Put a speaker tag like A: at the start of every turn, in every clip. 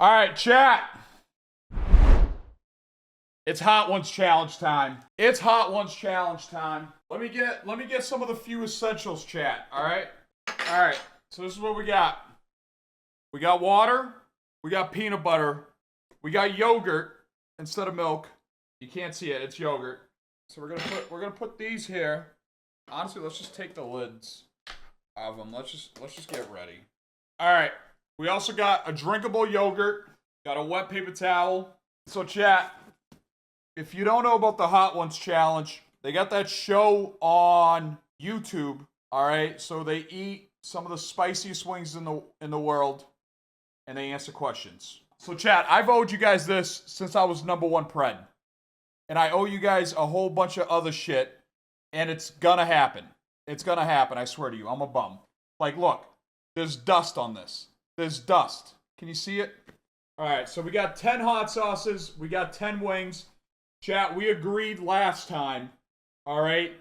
A: All right, chat. It's Hot Ones challenge time. It's Hot Ones challenge time. Let me get some of the few essentials, chat. All right. All right. So this is what we got. We got water. We got peanut butter. We got yogurt instead of milk. You can't see it. It's yogurt. So we're gonna put these here. Honestly, let's just take the lids of them. Let's just get ready. All right. We also got a drinkable yogurt. Got a wet paper towel. So chat, if you don't know about the Hot Ones challenge, they got that show on YouTube. All right. So they eat some of the spiciest wings in the world, and they answer questions. So chat, I've owed you guys this since I was #1 pred. And I owe you guys a whole bunch of other shit. And it's gonna happen. It's gonna happen, I swear to you. I'm a bum. Like, look, there's dust on this. There's dust. Can you see it? Alright, so we got 10 hot sauces. We got 10 wings. Chat, we agreed last time, alright,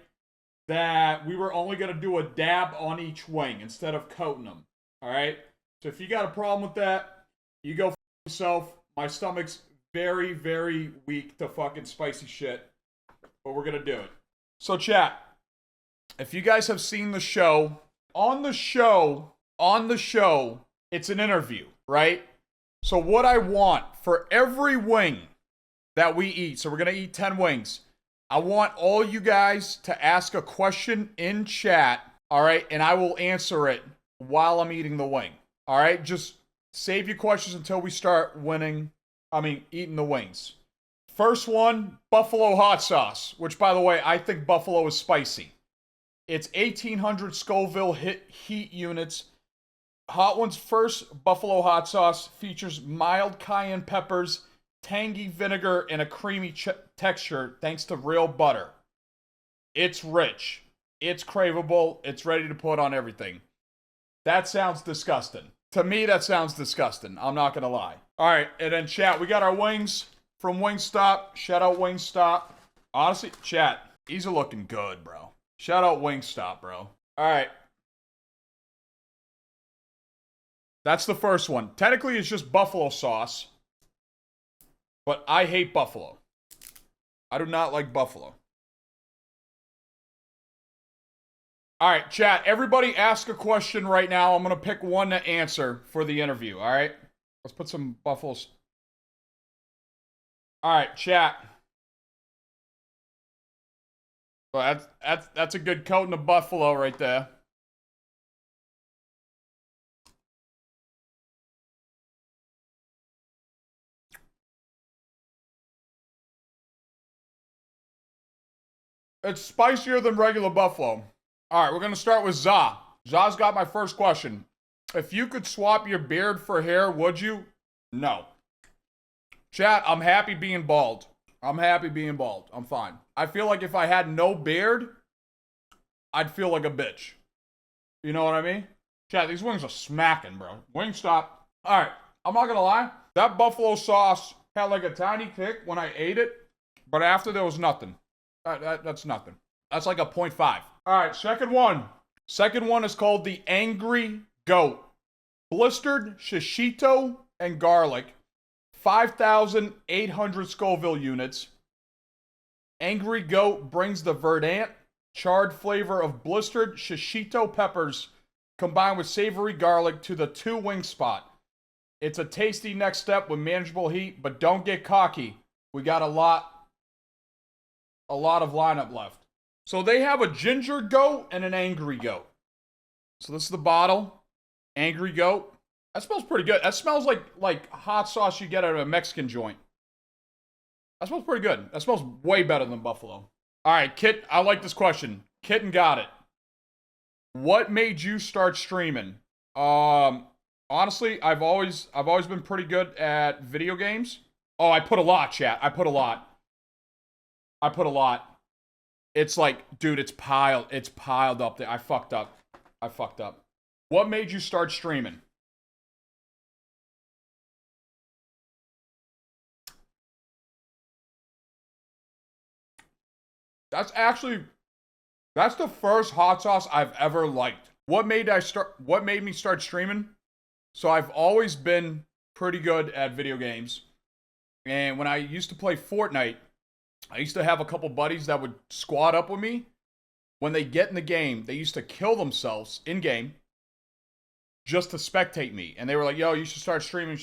A: that we were only gonna do a dab on each wing instead of coating them. Alright? So if you got a problem with that, you go f yourself. My stomach's very, very weak to fucking spicy shit. But we're gonna do it. So chat, if you guys have seen the show, on the show, it's an interview, right? So what I want for every wing that we eat, so we're gonna eat 10 wings, I want all you guys to ask a question in chat, all right? And I will answer it while I'm eating the wing, all right? Just save your questions until we start eating the wings. First one, buffalo hot sauce, which, by the way, I think buffalo is spicy. It's 1,800 Scoville heat units. Hot Ones' first buffalo hot sauce features mild cayenne peppers, tangy vinegar, and a creamy texture thanks to real butter. It's rich. It's craveable. It's ready to put on everything. That sounds disgusting. To me, that sounds disgusting. I'm not going to lie. All right, and then chat, we got our wings from Wingstop. Shout out Wingstop. Honestly, chat, these are looking good, bro. Shout out Wingstop, bro. All right. That's the first one. Technically, it's just buffalo sauce. But I hate buffalo. I do not like buffalo. All right, chat, everybody ask a question right now. I'm going to pick one to answer for the interview, all right? Let's put some buffaloes. All right, chat. Well, that's a good coating of buffalo right there. It's spicier than regular buffalo. All right, we're going to start with Za. Za's got my first question. If you could swap your beard for hair, would you? No. Chat, I'm happy being bald. I'm happy being bald. I'm fine. I feel like if I had no beard, I'd feel like a bitch. You know what I mean? Chat, these wings are smacking, bro. Wingstop. All right, I'm not going to lie. That buffalo sauce had like a tiny kick when I ate it, but after there was nothing. That's nothing. That's like a 0.5. All right, second one. Second one is called the Angry Goat. Blistered shishito and garlic. 5,800 Scoville units. Angry Goat brings the verdant, charred flavor of blistered shishito peppers combined with savory garlic to the 2-wing spot. It's a tasty next step with manageable heat, but don't get cocky. We got a lot of lineup left. So they have a ginger goat and an angry goat. So this is the bottle. Angry Goat. That smells pretty good. That smells like hot sauce you get at a Mexican joint. That smells pretty good. That smells way better than buffalo. All right, Kit, I like this question. Kitten got it. What made you start streaming? Honestly, I've always been pretty good at video games. Oh, I put a lot, chat. I put a lot. It's like, dude, it's piled up there. I fucked up. What made you start streaming? That's the first hot sauce I've ever liked. What made me start streaming? So I've always been pretty good at video games. And when I used to play Fortnite, I used to have a couple buddies that would squad up with me. When they get in the game, they used to kill themselves in-game just to spectate me. And they were like, yo, you should start streaming,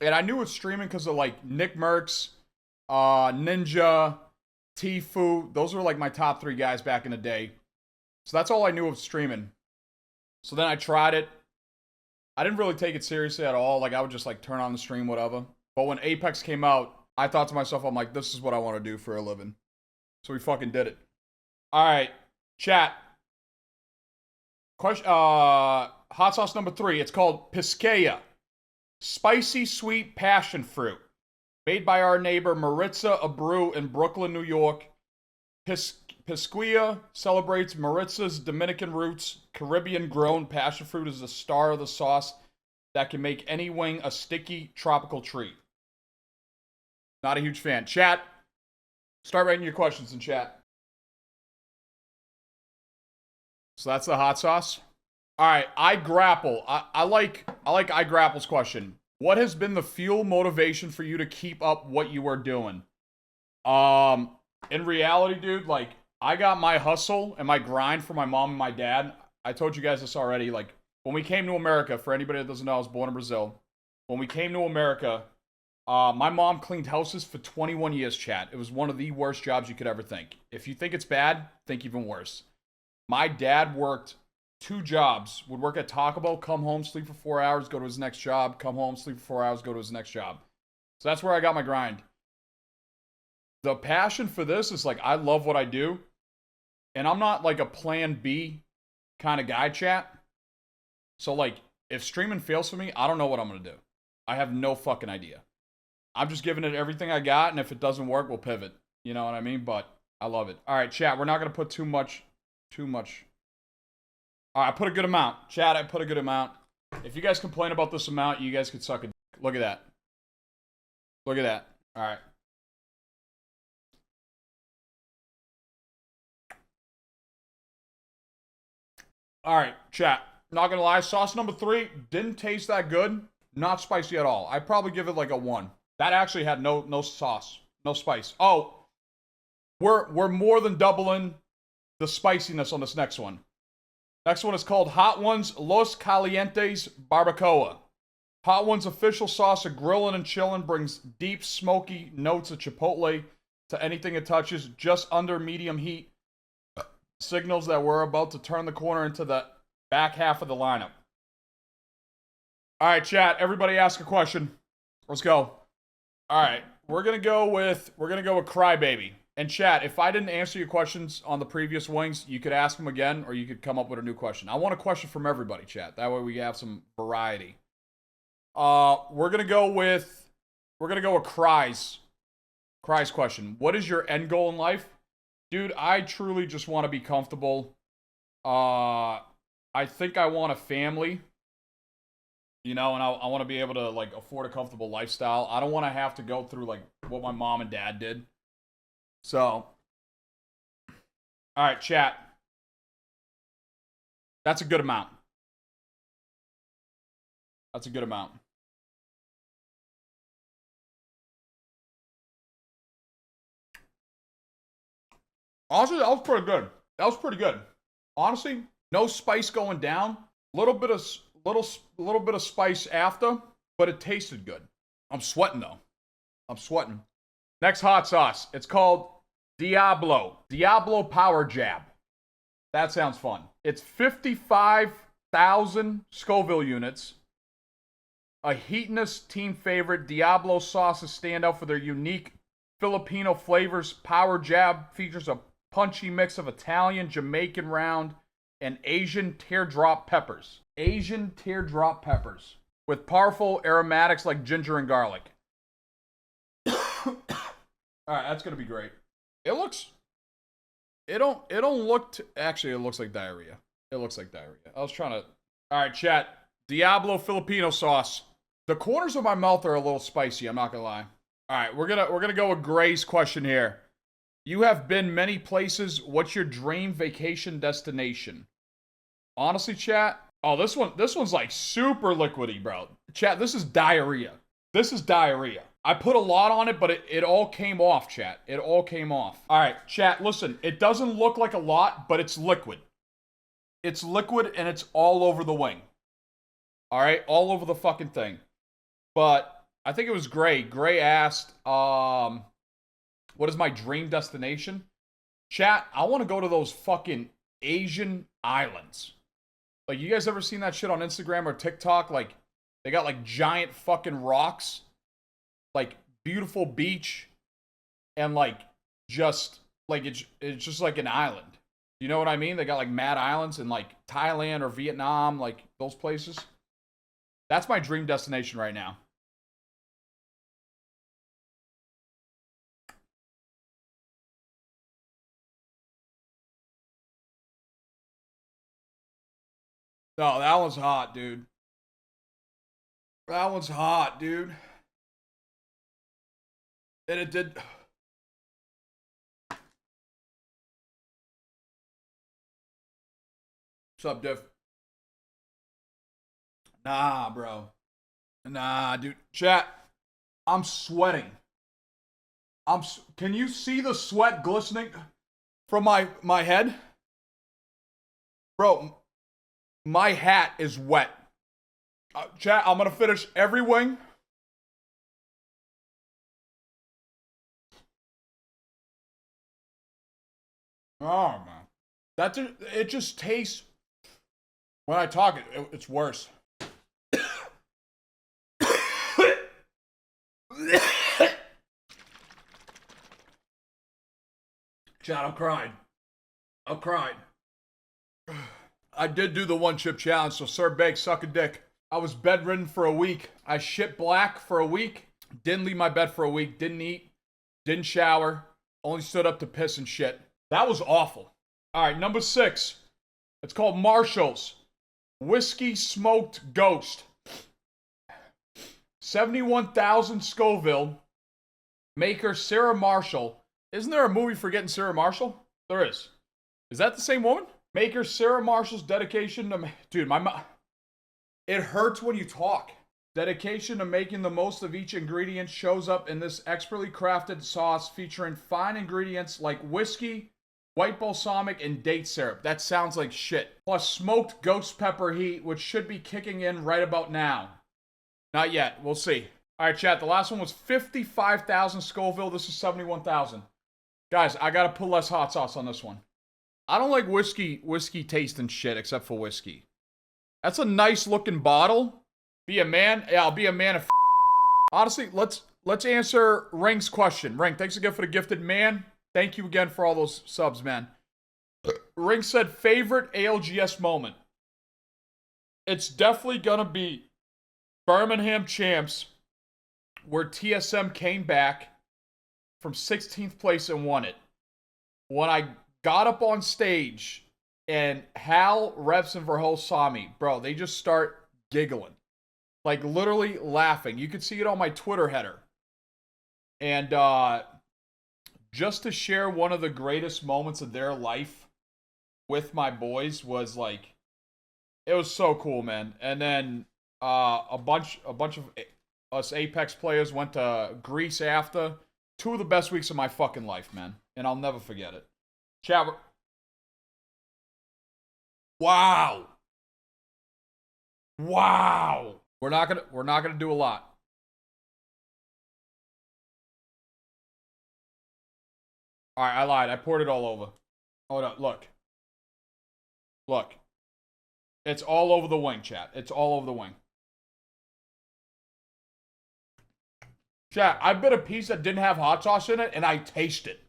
A: And I knew it's streaming because of like Nick Mercs, Ninja, Tfue. Those were like my top 3 guys back in the day. So that's all I knew of streaming. So then I tried it. I didn't really take it seriously at all. Like I would just like turn on the stream, whatever. But when Apex came out, I thought to myself, I'm like, this is what I want to do for a living. So we fucking did it. All right, chat. Question, hot sauce number 3. It's called Piscaya. Spicy sweet passion fruit. Made by our neighbor Maritza, a brew in Brooklyn, New York. Piscaya celebrates Maritza's Dominican roots. Caribbean-grown passion fruit is the star of the sauce that can make any wing a sticky tropical treat. Not a huge fan. Chat, start writing your questions in chat. So that's the hot sauce. All right, I grapple. I like I grapple's question. What has been the fuel motivation for you to keep up what you are doing? In reality, dude, like I got my hustle and my grind for my mom and my dad. I told you guys this already. Like when we came to America, for anybody that doesn't know, I was born in Brazil. When we came to America, my mom cleaned houses for 21 years, chat. It was one of the worst jobs you could ever think. If you think it's bad, think even worse. My dad worked 2 jobs. Would work at Taco Bell, come home, sleep for 4 hours, go to his next job, come home, sleep for 4 hours, go to his next job. So that's where I got my grind. The passion for this is like, I love what I do. And I'm not like a plan B kind of guy, chat. So like, if streaming fails for me, I don't know what I'm going to do. I have no fucking idea. I'm just giving it everything I got, and if it doesn't work, we'll pivot. You know what I mean? But I love it. All right, chat, we're not going to put too much. All right, I put a good amount. Chat, I put a good amount. If you guys complain about this amount, you guys could suck a dick. Look at that. Look at that. All right. All right, chat. Not gonna lie, sauce number 3 didn't taste that good. Not spicy at all. I'd probably give it like a 1. That actually had no sauce, no spice. Oh, we're more than doubling the spiciness on this next one. Next one is called Hot Ones Los Calientes Barbacoa. Hot Ones' official sauce of grilling and chilling brings deep smoky notes of chipotle to anything it touches, just under medium heat. Signals that we're about to turn the corner into the back half of the lineup. All right, chat. Everybody ask a question. Let's go. All right, we're gonna go with Crybaby. And chat, if I didn't answer your questions on the previous wings, you could ask them again, or you could come up with a new question. I want a question from everybody, chat. That way we have some variety. We're gonna go with Cry's question. What is your end goal in life? Dude, I truly just want to be comfortable. I think I want a family. You know, and I want to be able to, like, afford a comfortable lifestyle. I don't want to have to go through, like, what my mom and dad did. So, alright, chat. That's a good amount. That's a good amount. Honestly, that was pretty good. That was pretty good. Honestly, no spice going down. Little bit of spice after, but it tasted good. I'm sweating though. I'm sweating. Next hot sauce. It's called Diablo. Diablo Power Jab. That sounds fun. It's 55,000 Scoville units. A Heatonist team favorite. Diablo sauces stand out for their unique Filipino flavors. Power Jab features a punchy mix of Italian, Jamaican round, and Asian teardrop peppers. Asian teardrop peppers. With powerful aromatics like ginger and garlic. Alright, that's gonna be great. It looks... It don't look... Actually, it looks like diarrhea. It looks like diarrhea. I was trying to... Alright, chat. Diablo Filipino sauce. The corners of my mouth are a little spicy, I'm not gonna lie. Alright, we're gonna go with Gray's question here. You have been many places. What's your dream vacation destination? Honestly, chat. Oh, this one's like super liquidy, bro. Chat, this is diarrhea. This is diarrhea. I put a lot on it, but it all came off, chat. It all came off. All right, chat, listen. It doesn't look like a lot, but it's liquid. It's liquid, and it's all over the wing. All right? All over the fucking thing. But I think it was Gray. Gray asked, what is my dream destination? Chat, I want to go to those fucking Asian islands. Like, you guys ever seen that shit on Instagram or TikTok? Like, they got, like, giant fucking rocks. Like, beautiful beach. And, like, just, like, it's just like an island. You know what I mean? They got, like, mad islands in, like, Thailand or Vietnam. Like, those places. That's my dream destination right now. No, that one's hot, dude. That one's hot, dude. And it did. What's up, Diff? Nah, bro. Nah, dude. Chat, I'm sweating. Can you see the sweat glistening from my head? Bro, my hat is wet. Chat, I'm gonna finish every wing. Oh, man. It just tastes... When I talk, it's worse. Chat, I'm crying. I'm crying. I did do the one chip challenge, so Sir Bake, suck a dick. I was bedridden for a week. I shit black for a week. Didn't leave my bed for a week. Didn't eat. Didn't shower. Only stood up to piss and shit. That was awful. All right, number 6. It's called Marshall's Whiskey Smoked Ghost. 71,000 Scoville. Maker Sarah Marshall. Isn't there a movie forgetting Sarah Marshall? There is. Is that the same woman? Maker Sarah Marshall's dedication to... Dude, it hurts when you talk. Dedication to making the most of each ingredient shows up in this expertly crafted sauce featuring fine ingredients like whiskey, white balsamic, and date syrup. That sounds like shit. Plus smoked ghost pepper heat, which should be kicking in right about now. Not yet. We'll see. All right, chat. The last one was 55,000 Scoville. This is 71,000. Guys, I gotta put less hot sauce on this one. I don't like whiskey tasting shit except for whiskey. That's a nice looking bottle. Be a man. Yeah, I'll be a man of... Honestly, let's answer Ring's question. Ring, thanks again for the gifted man. Thank you again for all those subs, man. Ring said favorite ALGS moment. It's definitely gonna be Birmingham Champs, where TSM came back from 16th place and won it. When I got up on stage and Hal, Reps, and Verho saw me, bro, they just start giggling. Like, literally laughing. You could see it on my Twitter header. And, just to share one of the greatest moments of their life with my boys was, like, it was so cool, man. And then, a bunch of us Apex players went to Greece after. 2 of the best weeks of my fucking life, man. And I'll never forget it. Chat. Wow. Wow. We're not gonna do a lot. Alright, I lied. I poured it all over. Hold up, look. Look. It's all over the wing, chat. It's all over the wing. Chat, I bit a piece that didn't have hot sauce in it, and I taste it.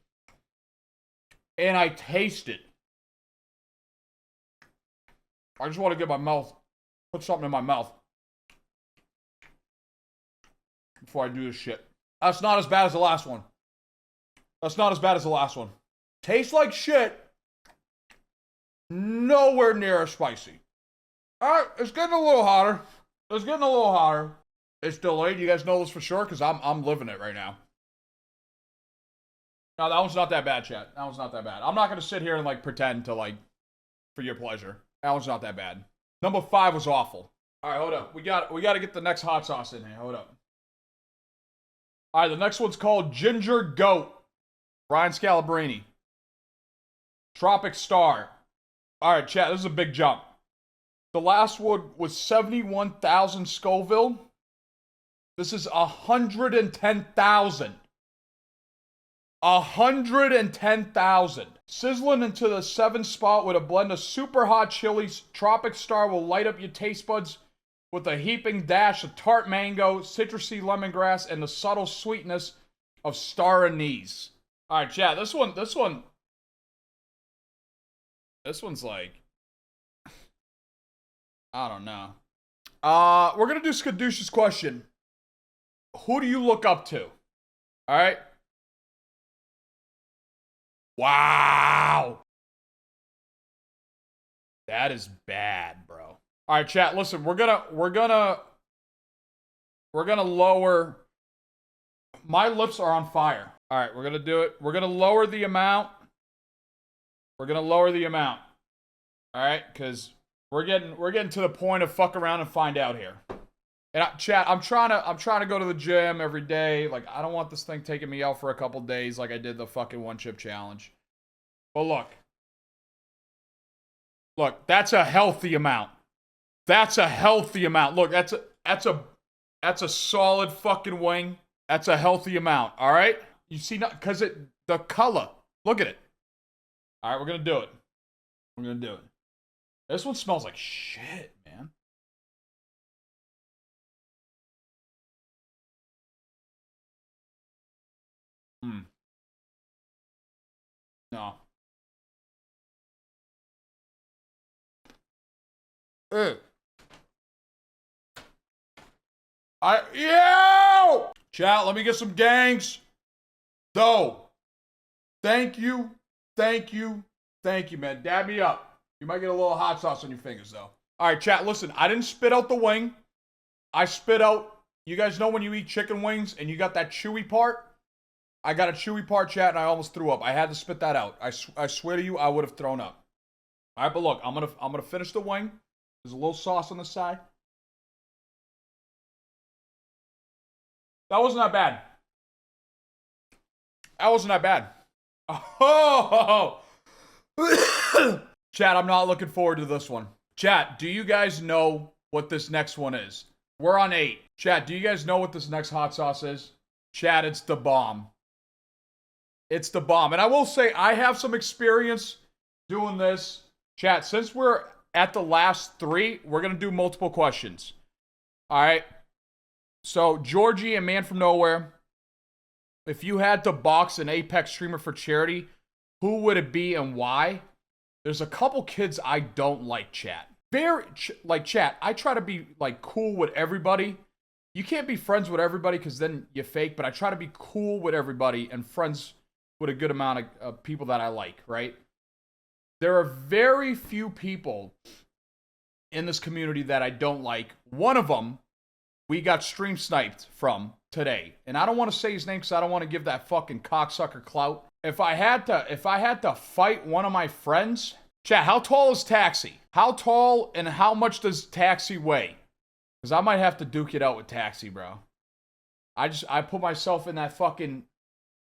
A: And I taste it. I just want to get my mouth, put something in my mouth before I do this shit. That's not as bad as the last one. That's not as bad as the last one. Tastes like shit. Nowhere near as spicy. Alright, it's getting a little hotter. It's getting a little hotter. It's delayed. You guys know this for sure because I'm living it right now. No, that one's not that bad, chat. That one's not that bad. I'm not going to sit here and, like, pretend to, like, for your pleasure. That one's not that bad. Number 5 was awful. All right, hold up. We got to get the next hot sauce in here. Hold up. All right, the next one's called Ginger Goat. Ryan Scalabrini. Tropic Star. All right, chat, this is a big jump. The last one was 71,000 Scoville. This is 110,000. 110,000. Sizzling into the 7th spot with a blend of super hot chilies. Tropic Star will light up your taste buds with a heaping dash of tart mango, citrusy lemongrass, and the subtle sweetness of star anise. All right, chat. This one's like, I don't know. We're gonna do Skadoosh's question. Who do you look up to? All right. Wow. That is bad, bro. All right, chat. Listen, we're gonna lower. My lips are on fire. All right, we're gonna do it. We're gonna lower the amount. We're gonna lower the amount. All right, because we're getting to the point of fuck around and find out here. And chat, I'm trying to go to the gym every day. Like, I don't want this thing taking me out for a couple days like I did the fucking one chip challenge. But look, that's a healthy amount. That's a healthy amount. Look, that's a solid fucking wing. That's a healthy amount. All right, you see, not because the color. Look at it. All right, we're gonna do it. We're gonna do it. This one smells like shit, man. No. Chat, let me get some gangs. Though. Thank you, man. Dab me up. You might get a little hot sauce on your fingers, though. All right, chat, listen. I didn't spit out the wing. I spit out, you guys know when you eat chicken wings and you got that chewy part? I got a chewy part, chat, and I almost threw up. I had to spit that out. I swear to you, I would have thrown up. All right, but look, I'm gonna finish the wing. There's a little sauce on the side. That wasn't that bad. That wasn't that bad. Oh! Chat, I'm not looking forward to this one. Chat, do you guys know what this next one is? We're on 8. Chat, do you guys know what this next hot sauce is? Chat, it's the bomb. It's the bomb. And I will say, I have some experience doing this. Chat, since we're at the last 3, we're going to do multiple questions. All right? So, Georgie and Man from Nowhere, if you had to box an Apex streamer for charity, who would it be and why? There's a couple kids I don't like, chat. Chat, I try to be, like, cool with everybody. You can't be friends with everybody because then you fake, but I try to be cool with everybody and friends with a good amount of people that I like, right? There are very few people in this community that I don't like. One of them, we got stream sniped from today. And I don't want to say his name because I don't want to give that fucking cocksucker clout. If I had to fight one of my friends, chat, how tall is Taxi? How tall and how much does Taxi weigh? Because I might have to duke it out with Taxi, bro. I put myself in that fucking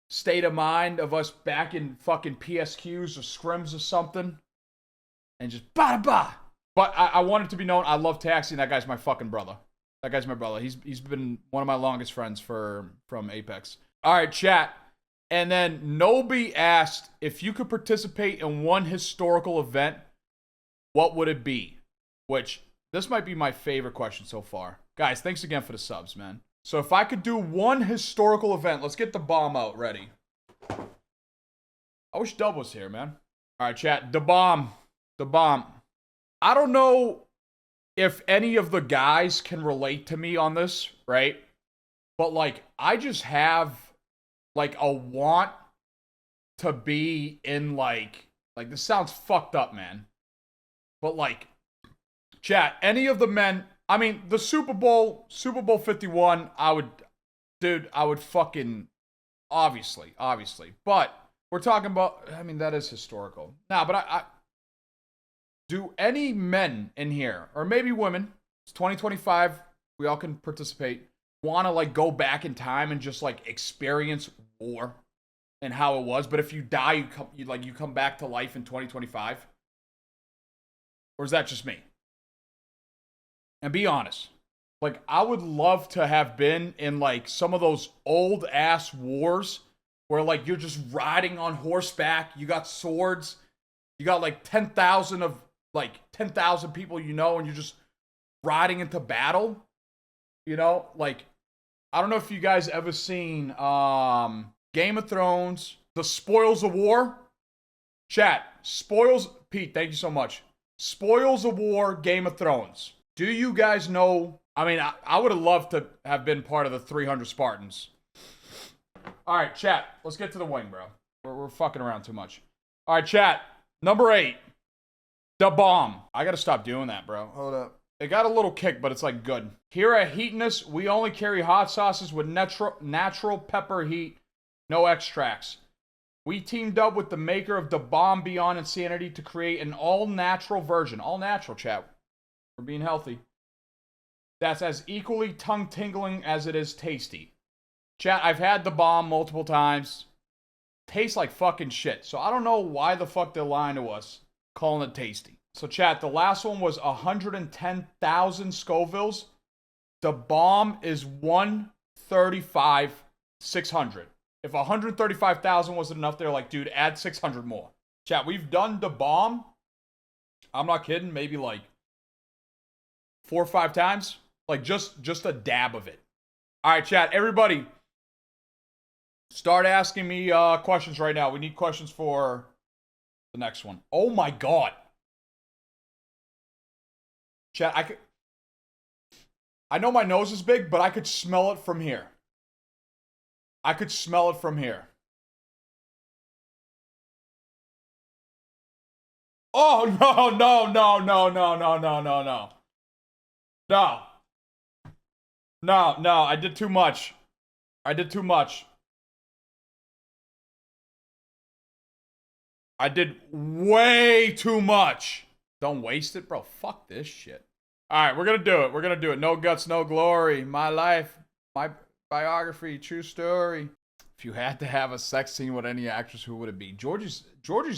A: state of mind of us back in fucking PSQs or scrims or something. And just ba-da-ba. But I want it to be known, I love Taxi and that guy's my fucking brother. That guy's my brother. He's been one of my longest friends from Apex. All right, chat. And then Nobi asked, if you could participate in one historical event, what would it be? Which, this might be my favorite question so far. Guys, thanks again for the subs, man. So if I could do one historical event, let's get the bomb out ready. I wish Dub was here, man. All right, chat. The bomb. The bomb. I don't know if any of the guys can relate to me on this, right? But, like, I just have, like, a want to be in, like, this sounds fucked up, man. But, like, chat, any of the men, I mean, the Super Bowl 51, I would fucking, obviously. But, we're talking about, I mean, that is historical. Nah, but do any men in here, or maybe women, It's 2025. We all can participate. Want to like go back in time and just like experience war and how it was. But if you die, you come back to life in 2025. Or is that just me? And be honest. Like, I would love to have been in like some of those old ass wars where like you're just riding on horseback, you got swords, you got like 10,000 people you know, and you're just riding into battle. You know, like I don't know if you guys ever seen Game of Thrones, The Spoils of War. Chat, Spoils, Pete, thank you so much. Spoils of War, Game of Thrones. Do you guys know? I mean, I would have loved to have been part of the 300 Spartans. All right, chat, let's get to the wing, bro. We're fucking around too much. All right, chat, number 8, the bomb. I gotta stop doing that, bro. Hold up. It got a little kick, but it's like good. Here at Heatiness, we only carry hot sauces with natural pepper heat, no extracts. We teamed up with the maker of the Bomb Beyond Insanity to create an all-natural version. All-natural, chat. We're being healthy. That's as equally tongue-tingling as it is tasty. Chat, I've had the Bomb multiple times. Tastes like fucking shit. So I don't know why the fuck they're lying to us, calling it tasty. So chat, the last one was 110,000 Scovilles. The Bomb is 135,600. If 135,000 wasn't enough, they're like, dude, add 600 more. Chat, we've done the Bomb. I'm not kidding. Maybe like 4 or 5 times. Like just a dab of it. All right, chat, everybody. Start asking me questions right now. We need questions for the next one. Oh my God. Chat, I know my nose is big, but I could smell it from here. I could smell it from here. Oh, no, no, no, no, no, no, no, no, no. No. No, no, I did too much. I did too much. I did way too much. Don't waste it, bro. Fuck this shit. All right, we're gonna do it. We're gonna do it. No guts, no glory. My life, my biography, true story. If you had to have a sex scene with any actress, who would it be? Georgie's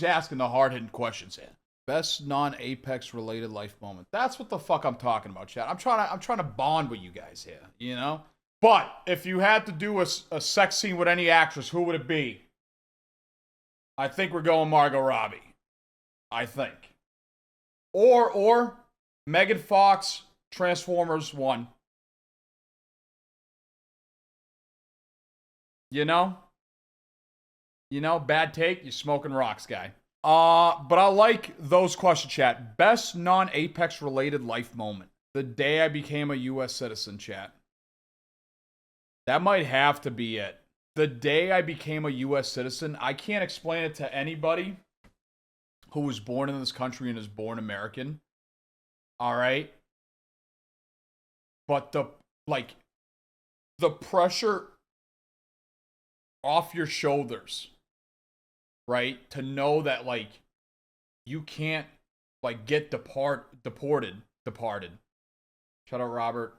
A: asking the hard-hitting questions here. Best non-Apex related life moment. That's what the fuck I'm talking about, chat. I'm trying to bond with you guys here, you know? But if you had to do a sex scene with any actress, who would it be? I think we're going Margot Robbie. I think. Or Megan Fox, Transformers 1. You know? You know, bad take, you smoking rocks, guy. But I like those question chat. Best non-Apex related life moment. The day I became a US citizen, chat. That might have to be it. The day I became a US citizen, I can't explain it to anybody who was born in this country and is born American. All right? But the pressure off your shoulders, right? To know that like you can't like get deported. Shout out Robert.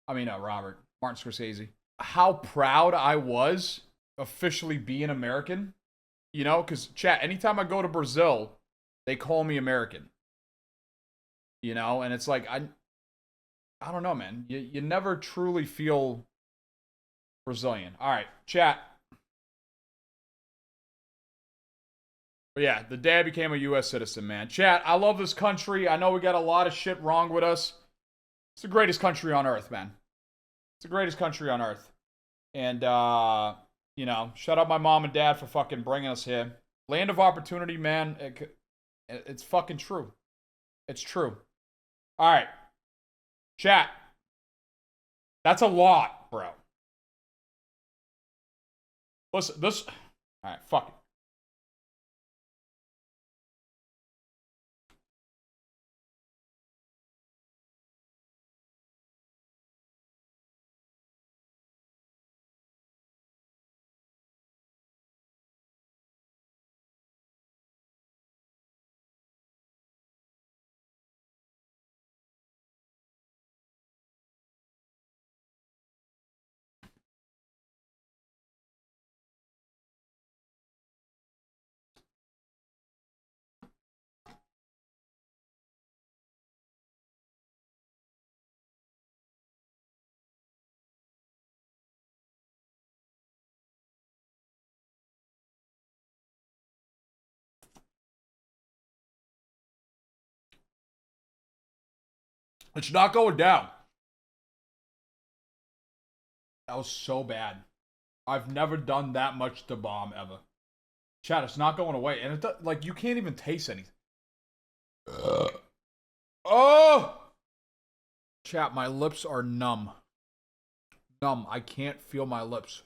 A: Robert. Martin Scorsese. How proud I was officially being American. You know, because chat, anytime I go to Brazil, they call me American. You know, and it's like I don't know, man. You never truly feel Brazilian. All right, chat. But yeah, the day I became a U.S. citizen, man. Chat, I love this country. I know we got a lot of shit wrong with us. It's the greatest country on earth, man. It's the greatest country on earth. And, you know, shout out my mom and dad for fucking bringing us here. Land of opportunity, man. It's fucking true. It's true. All right. Chat. That's a lot, bro. Listen, this... All right, fuck it. It's not going down. That was so bad. I've never done that much to bomb ever. Chat, it's not going away. And it like, you can't even taste anything. Oh! Chat, my lips are numb. Numb. I can't feel my lips.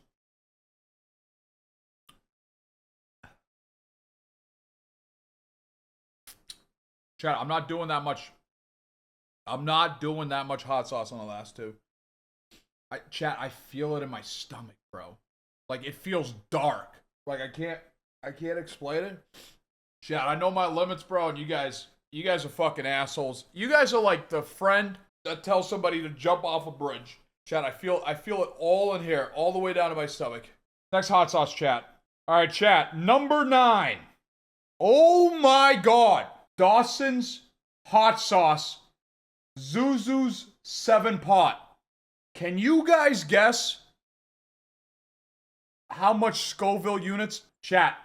A: Chat, I'm not doing that much. I'm not doing that much hot sauce on the last two. Chat, I feel it in my stomach, bro. Like, it feels dark. Like, I can't explain it. Chat, I know my limits, bro, and you guys are fucking assholes. You guys are like the friend that tells somebody to jump off a bridge. Chat, I feel it all in here, all the way down to my stomach. Next hot sauce, chat. All right, chat. Number 9. Oh my god. Dawson's hot sauce. Zuzu's 7-pot. Can you guys guess how much Scoville units? Chat.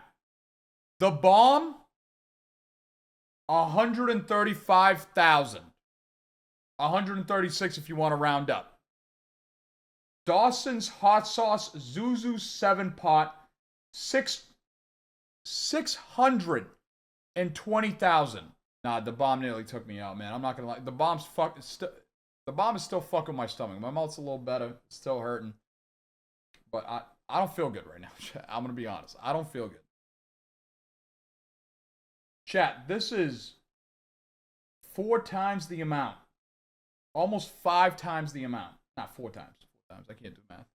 A: The bomb, 135,000. 136 if you want to round up. Dawson's hot sauce, Zuzu's 7-pot, 620,000. Nah, the bomb nearly took me out, man. I'm not gonna lie. The bomb is still fucking my stomach. My mouth's a little better. It's still hurting. But I don't feel good right now. I'm gonna be honest. I don't feel good. Chat, this is 4 times the amount. Almost 5 times the amount. Not 4 times. 4 times. I can't do math.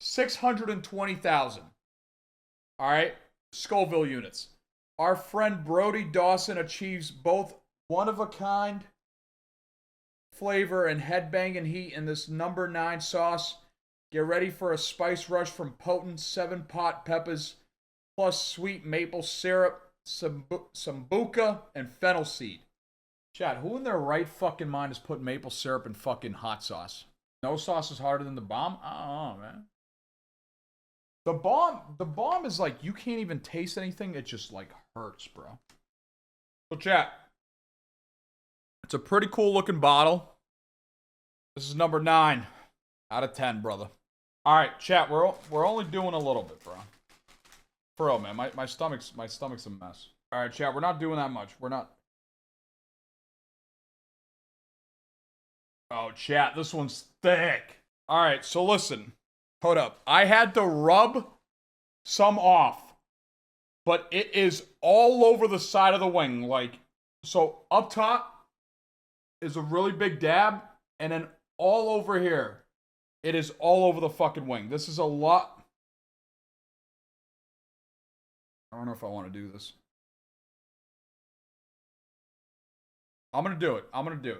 A: 620,000. Alright? Scoville units. Our friend Brody Dawson achieves both one-of-a-kind flavor and headbanging heat in this number 9 sauce. Get ready for a spice rush from potent 7-pot peppers, plus sweet maple syrup, sambuca, and fennel seed. Chad, who in their right fucking mind is putting maple syrup in fucking hot sauce? No sauce is harder than the bomb? I don't know, man. The bomb is like, you can't even taste anything. It just like hurts, bro. So chat, it's a pretty cool looking bottle. This is number 9 out of 10, brother. All right, chat, we're only doing a little bit, bro. For real, man. My stomach's a mess. All right, chat, we're not doing that much. We're not. Oh, chat, this one's thick. All right, so listen. Hold up. I had to rub some off, but it is all over the side of the wing. Like, so up top is a really big dab, and then all over here, it is all over the fucking wing. This is a lot. I don't know if I want to do this. I'm gonna do it. I'm gonna do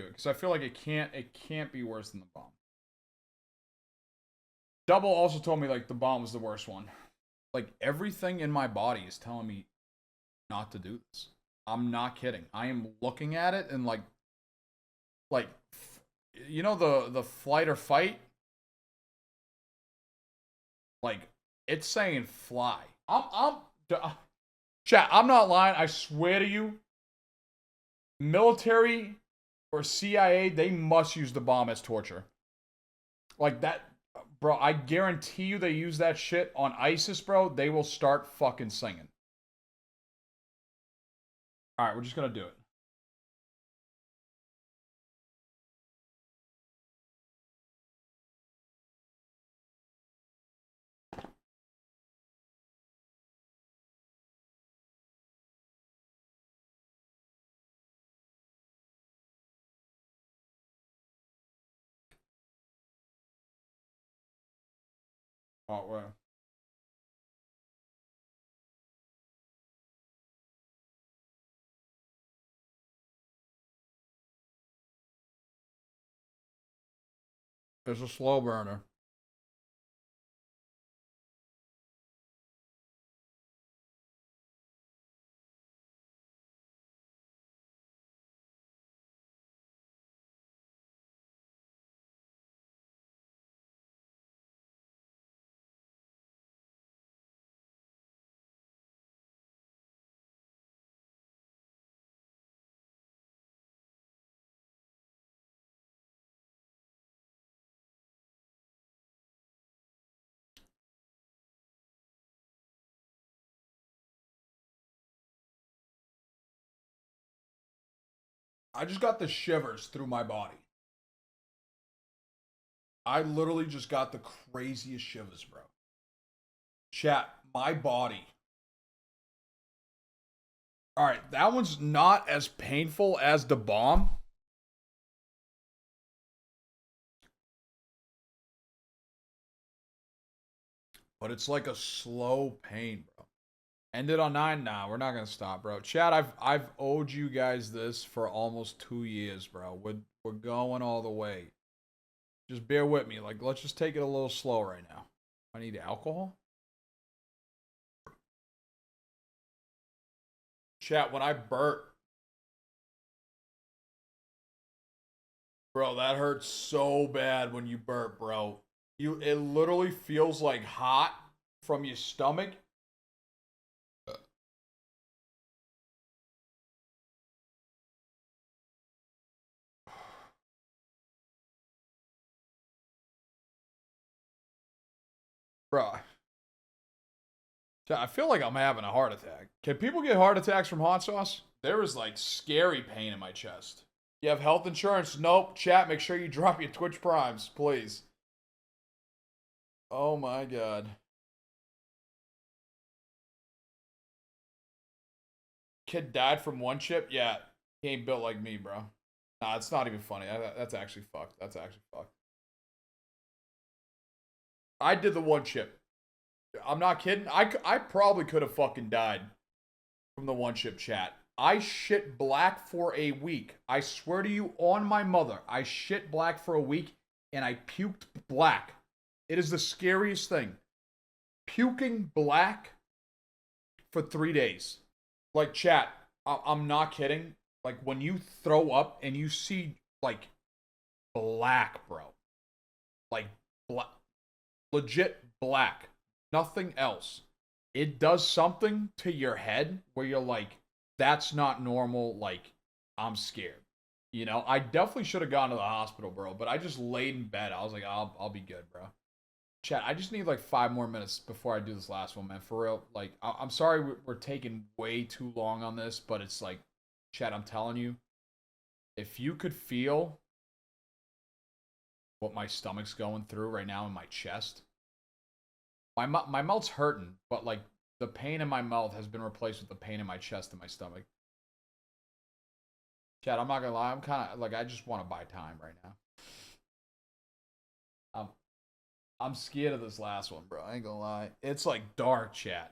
A: it. Because I feel like it can't be worse than the bomb. Double also told me, like, the bomb was the worst one. Like, everything in my body is telling me not to do this. I'm not kidding. I am looking at it and, like, you know the flight or fight? Like, it's saying fly. Chat, I'm not lying. I swear to you, military or CIA, they must use the bomb as torture. Like that, bro, I guarantee you they use that shit on ISIS, bro. They will start fucking singing. Alright, we're just gonna do it. Oh, well. It's a slow burner. I just got the shivers through my body. I literally just got the craziest shivers, bro. Chat, my body. Alright, that one's not as painful as the bomb. But it's like a slow pain, bro. Ended on 9? Nah, we're not gonna stop, bro. Chat, I've owed you guys this for almost 2 years, bro. We're going all the way. Just bear with me. Like, let's just take it a little slow right now. I need alcohol. Chat, when I burp, bro, that hurts so bad when you burp, bro. It literally feels like hot from your stomach. Bro, I feel like I'm having a heart attack. Can people get heart attacks from hot sauce? There is like scary pain in my chest. You have health insurance? Nope. Chat, make sure you drop your Twitch primes, please. Oh my god. Kid died from one chip? Yeah. He ain't built like me, bro. Nah, it's not even funny. That's actually fucked. That's actually fucked. I did the one chip. I'm not kidding. I probably could have fucking died from the one chip, chat. I shit black for a week. I swear to you on my mother, I shit black for a week and I puked black. It is the scariest thing. Puking black for 3 days. Like, chat, I'm not kidding. Like, when you throw up and you see, like, black, bro. Like, black. Legit black. Nothing else. It does something to your head where you're like, that's not normal. Like, I'm scared. You know, I definitely should have gone to the hospital, bro. But I just laid in bed. I was like, I'll be good, bro. Chat, I just need like 5 more minutes before I do this last one, man. For real. Like, I'm sorry we're taking way too long on this, but it's like, chat, I'm telling you, if you could feel what my stomach's going through right now in my chest, my mouth's hurting, but like the pain in my mouth has been replaced with the pain in my chest and my stomach. Chat, I'm not gonna lie, I'm kind of like, I just want to buy time right now. I'm scared of this last one, bro. I ain't gonna lie. It's like dark, chat.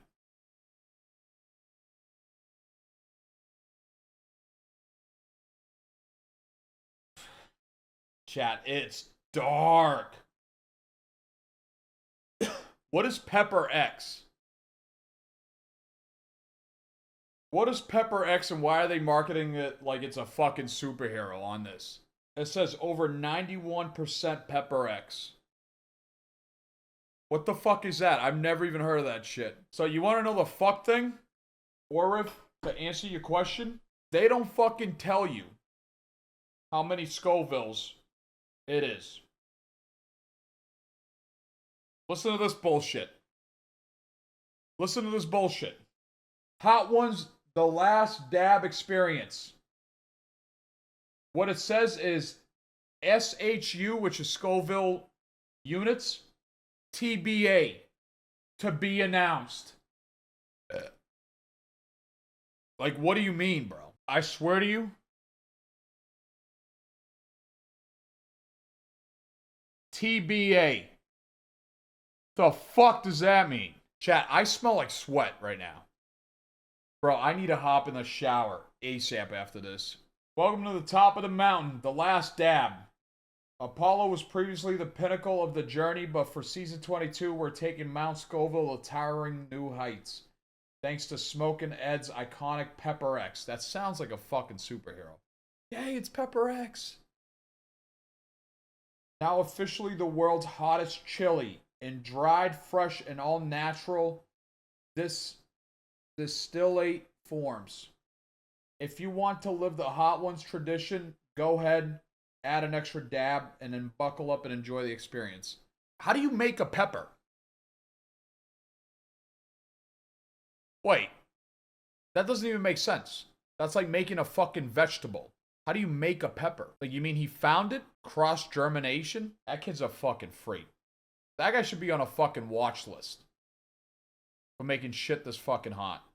A: Chat, it's dark. What is Pepper X? What is Pepper X and why are they marketing it like it's a fucking superhero on this? It says over 91% Pepper X. What the fuck is that? I've never even heard of that shit. So you want to know the fuck thing? Or if, to answer your question, they don't fucking tell you how many Scovilles it is. Listen to this bullshit. Listen to this bullshit. Hot Ones, the last dab experience. What it says is SHU, which is Scoville units, TBA, to be announced. Like, what do you mean, bro? I swear to you. TBA. The fuck does that mean? Chat, I smell like sweat right now. Bro, I need to hop in the shower ASAP after this. Welcome to the top of the mountain, the last dab. Apollo was previously the pinnacle of the journey, but for season 22, we're taking Mount Scoville to towering new heights. Thanks to Smokin' Ed's iconic Pepper X. That sounds like a fucking superhero. Yay, it's Pepper X. Now officially the world's hottest chili. In dried, fresh, and all natural distillate forms. If you want to live the Hot Ones tradition, go ahead, add an extra dab, and then buckle up and enjoy the experience. How do you make a pepper? Wait, that doesn't even make sense. That's like making a fucking vegetable. How do you make a pepper? Like, you mean he found it? Cross germination? That kid's a fucking freak. That guy should be on a fucking watch list for making shit this fucking hot.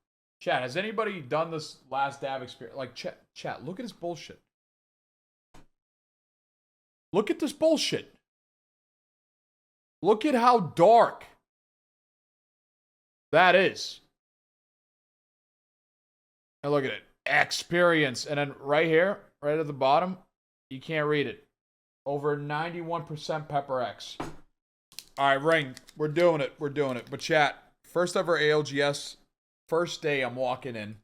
A: Chat, has anybody done this last dab experience? Like, chat, look at this bullshit. Look at this bullshit. Look at how dark that is. And look at it. Experience. And then right here, right at the bottom, you can't read it. Over 91% Pepper X. All right, Ring. We're doing it. We're doing it. But chat, first ever ALGS. First day I'm walking in.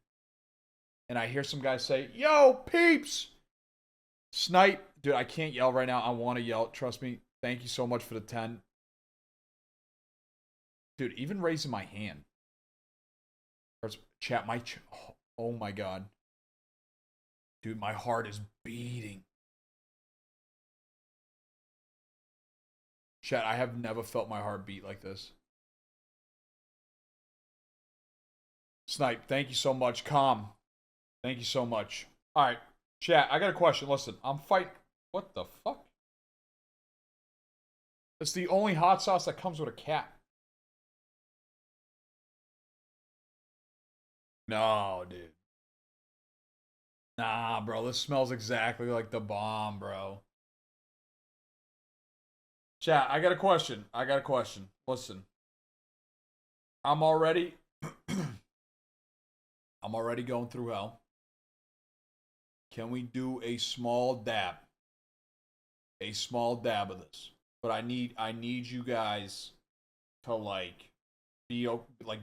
A: And I hear some guy say, yo, peeps. Snipe. Dude, I can't yell right now. I want to yell. Trust me. Thank you so much for the 10. Dude, even raising my hand. Chat, oh my God. Dude, my heart is beating. Chat, I have never felt my heart beat like this. Snipe, thank you so much. Calm, thank you so much. All right, chat, I got a question. Listen, I'm fighting. What the fuck? It's the only hot sauce that comes with a cat. No, dude. Nah, bro, this smells exactly like the bomb, bro. Chat, I got a question. Listen. I'm already going through hell. Can we do a small dab? A small dab of this. But I need you guys to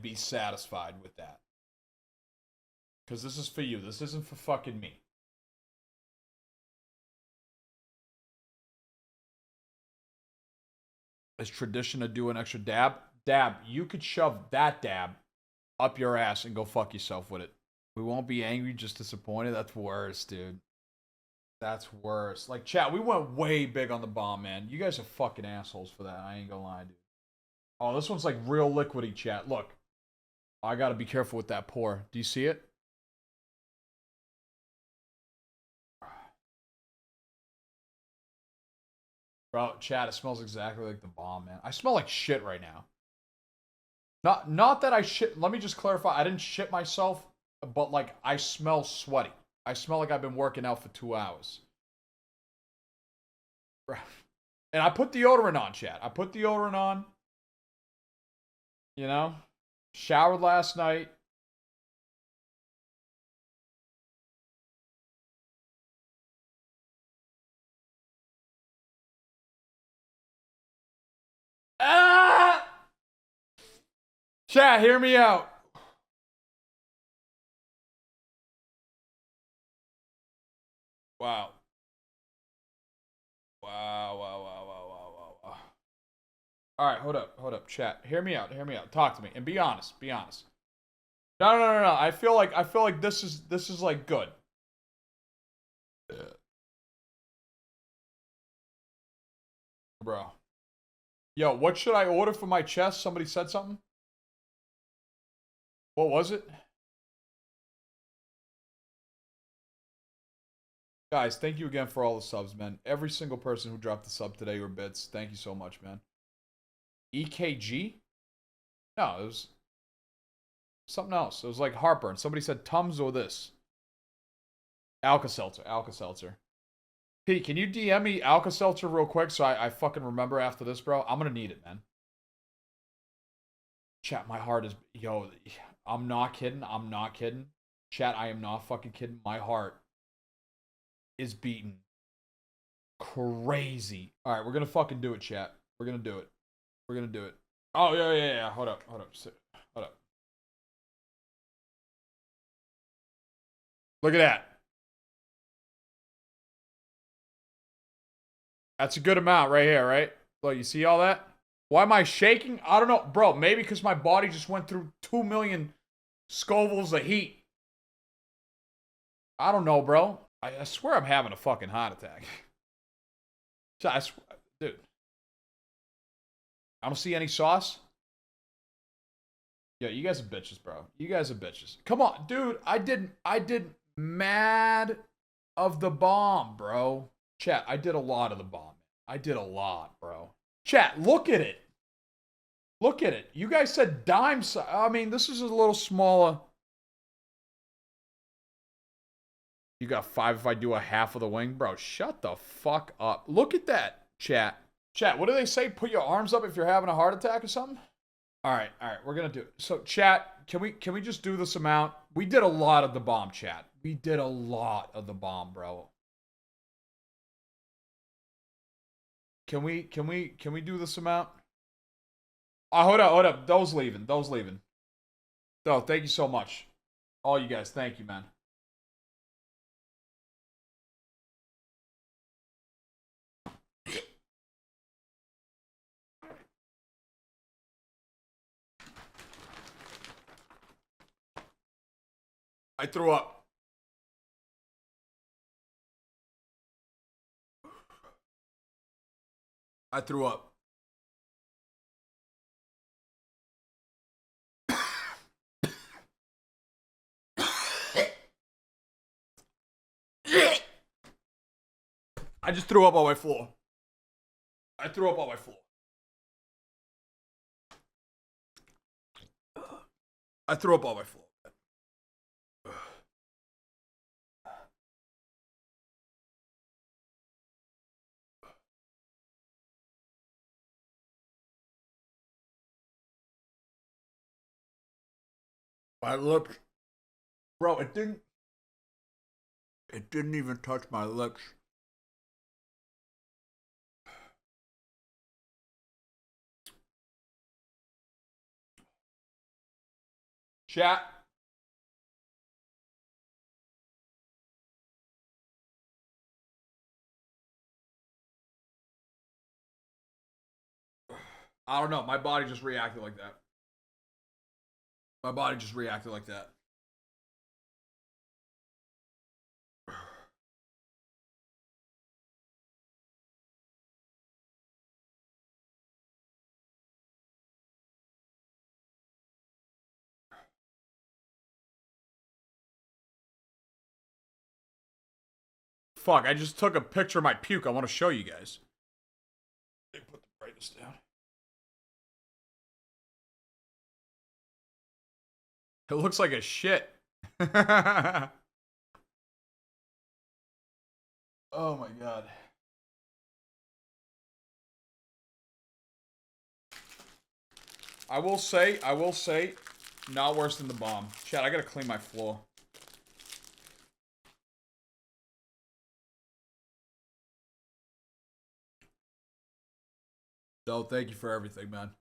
A: be satisfied with that. Cuz this is for you. This isn't for fucking me. It's tradition to do an extra dab. Dab, you could shove that dab up your ass and go fuck yourself with it. We won't be angry, just disappointed. That's worse, dude. That's worse. Like, chat, we went way big on the bomb, man. You guys are fucking assholes for that. I ain't gonna lie, dude. Oh, this one's like real liquidy, chat. Look. I gotta be careful with that pour. Do you see it? Bro, chat, it smells exactly like the bomb, man. I smell like shit right now. Not that I shit. Let me just clarify. I didn't shit myself, but like I smell sweaty. I smell like I've been working out for 2 hours. And I put deodorant on, chat. I put deodorant on. You know? Showered last night. Ah! Chat, hear me out. Wow. Wow. All right, hold up, chat. Hear me out. Talk to me and be honest. No. I feel like this is like good. Bro. Yo, what should I order for my chest? Somebody said something? What was it? Guys, thank you again for all the subs, man. Every single person who dropped the sub today or bits, thank you so much, man. EKG? No, it was something else. It was like heartburn. Somebody said Tums or this. Alka-Seltzer. Pete, can you DM me Alka-Seltzer real quick so I fucking remember after this, bro? I'm gonna need it, man. Chat, my heart is... Yo, I'm not kidding. Chat, I am not fucking kidding. My heart is beating crazy. All right, we're gonna fucking do it, chat. We're gonna do it. Oh, yeah. Hold up. Look at that. That's a good amount right here, right? Look, you see all that? Why am I shaking? I don't know. Bro, maybe because my body just went through 2 million Scovilles of heat. I don't know, bro. I swear I'm having a fucking heart attack. Dude. I don't see any sauce. Yeah, you guys are bitches, bro. Come on, dude. I did mad of the bomb, bro. Chat, I did a lot of the bomb. I did a lot, bro. Chat, look at it. Look at it. You guys said dime size. I mean, this is a little smaller. You got 5 if I do a half of the wing? Bro, shut the fuck up. Look at that, chat. Chat, what do they say? Put your arms up if you're having a heart attack or something? All right, we're going to do it. So, chat, can we just do this amount? We did a lot of the bomb, chat. We did a lot of the bomb, bro. Can we do this amount? Hold up. Those leaving. Oh, thank you so much. All you guys, thank you, man. I threw up. I threw up. I just threw up on my floor. I threw up on my floor. I threw up on my floor. My lips. Bro, it didn't even touch my lips. Chat. I don't know. My body just reacted like that. Fuck, I just took a picture of my puke. I want to show you guys. They put the brightness down. It looks like a shit. Oh my god. I will say, not worse than the bomb. Chat, I gotta clean my floor. So, thank you for everything, man.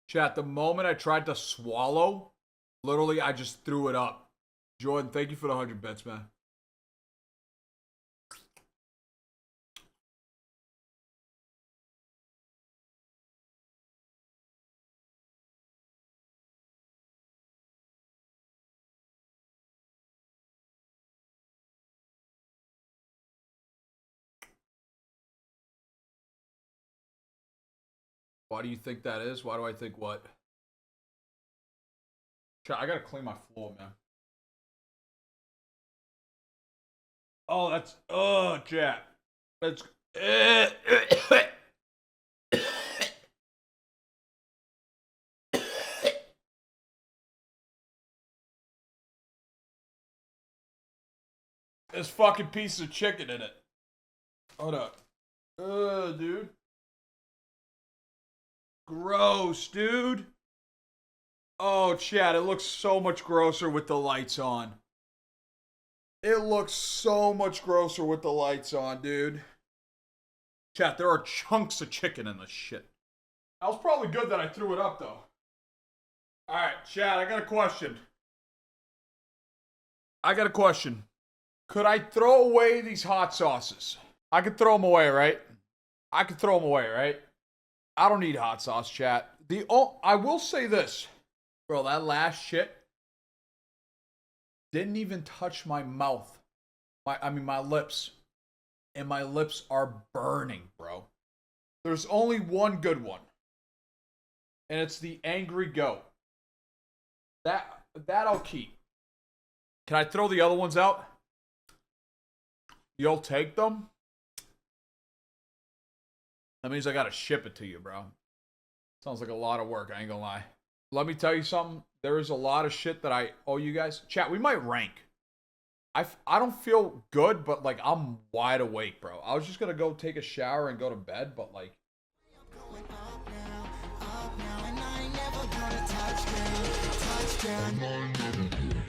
A: Chat, the moment I tried to swallow, literally, I just threw it up. Jordan, thank you for the 100 bits, man. Why do you think that is? Why do I think what? Chat, I gotta clean my floor, man. Oh, that's... Oh, chat. That's... There's fucking pieces of chicken in it. Hold up. Dude. Gross, dude. Oh, chat, it looks so much grosser with the lights on. It looks so much grosser with the lights on, dude. Chat, there are chunks of chicken in this shit. That was probably good that I threw it up, though. Alright, chat, I got a question. Could I throw away these hot sauces? I could throw them away, right? I don't need hot sauce, chat. I will say this. Bro, that last shit didn't even touch my mouth. My lips. and my lips are burning, bro. There's only one good one, and it's the Angry Goat. That I'll keep. Can I throw the other ones out? You'll take them? That means I gotta ship it to you, bro. Sounds like a lot of work, I ain't gonna lie. Let me tell you something. There is a lot of shit that I owe you guys. Chat, we might rank. I don't feel good, but like I'm wide awake, bro. I was just gonna go take a shower and go to bed, but like touchdown.